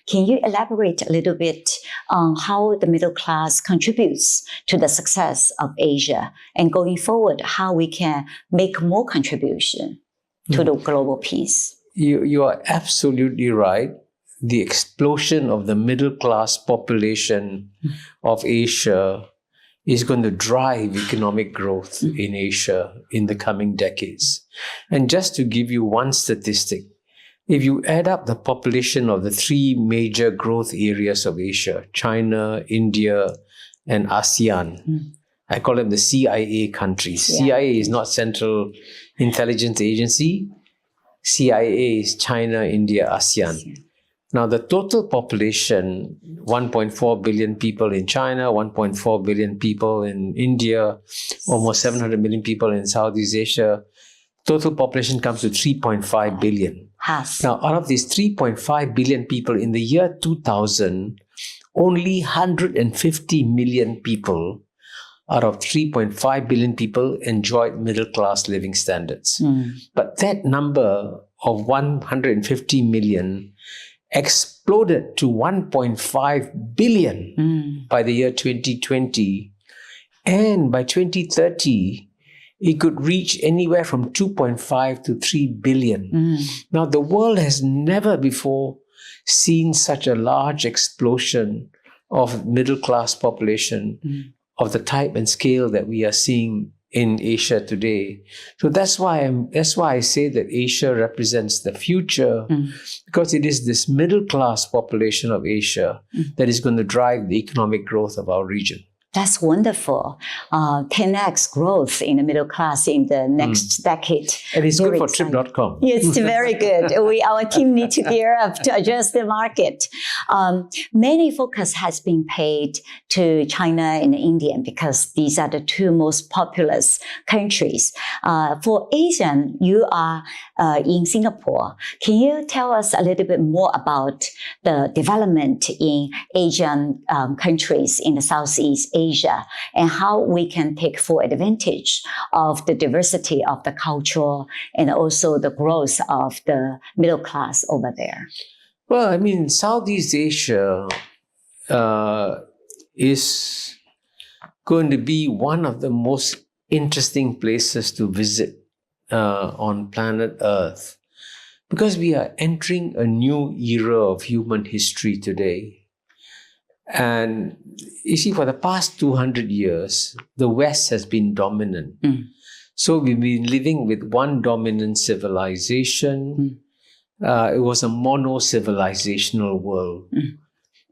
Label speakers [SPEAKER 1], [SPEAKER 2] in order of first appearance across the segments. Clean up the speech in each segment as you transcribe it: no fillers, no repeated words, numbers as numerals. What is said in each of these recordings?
[SPEAKER 1] Can you elaborate a little bit on how the middle class contributes to the success of Asia, and going forward, how we can make more contribution to the global peace?
[SPEAKER 2] You are absolutely right. The explosion of the middle class population of Asia is going to drive economic growth in Asia in the coming decades. And just to give you one statistic, if you add up the population of the three major growth areas of Asia, China, India, and ASEAN, I call them the CIA countries. CIA is not Central Intelligence Agency. CIA is China, India, ASEAN. Now, the total population, 1.4 billion people in China, 1.4 billion people in India, almost 700 million people in Southeast Asia, total population comes to 3.5 billion. Now, out of these 3.5 billion people in the year 2000, only 150 million people out of 3.5 billion people enjoyed middle-class living standards. But that number of 150 million exploded to 1.5 billion by the year 2020. And by 2030, it could reach anywhere from 2.5 to 3 billion. Now, the world has never before seen such a large explosion of middle-class population of the type and scale that we are seeing in Asia today. So that's why I say that Asia represents the future, because it is this middle class population of Asia that is going to drive the economic growth of our region.
[SPEAKER 1] That's wonderful. 10x growth in the middle class in the next decade.
[SPEAKER 2] And it's good for Clip.com.
[SPEAKER 1] It's very good. Our team needs to gear up to address the market. Many focus has been paid to China and India because these are the two most populous countries. For Asian, you are in Singapore. Can you tell us a little bit more about the development in Asian countries in the Southeast Asia, and how we can take full advantage of the diversity of the culture and also the growth of the middle class over there?
[SPEAKER 2] Well, I mean, Southeast Asia is going to be one of the most interesting places to visit on planet Earth, because we are entering a new era of human history today. And you see, for the past 200 years, the West has been dominant. So we've been living with one dominant civilization. It was a mono-civilizational world.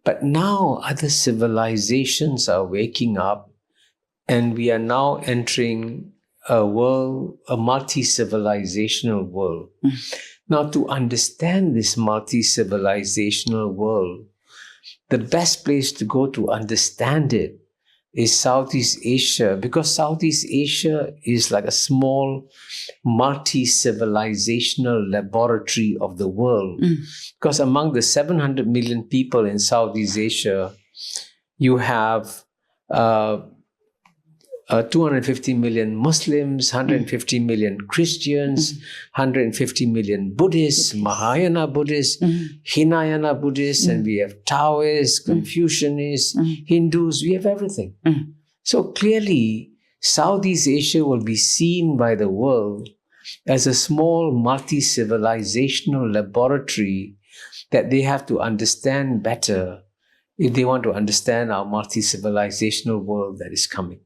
[SPEAKER 2] But now other civilizations are waking up, and we are now entering a world, a multi-civilizational world. Now, to understand this multi-civilizational world, the best place to go to understand it is Southeast Asia, because Southeast Asia is like a small multi-civilizational laboratory of the world. Because among the 700 million people in Southeast Asia, you have 250 million Muslims, 150 million Christians, 150 million Buddhists, Mahayana Buddhists, Hinayana Buddhists, and we have Taoists, Confucianists, Hindus, we have everything. So clearly, Southeast Asia will be seen by the world as a small multi-civilizational laboratory that they have to understand better if they want to understand our multi-civilizational world that is coming.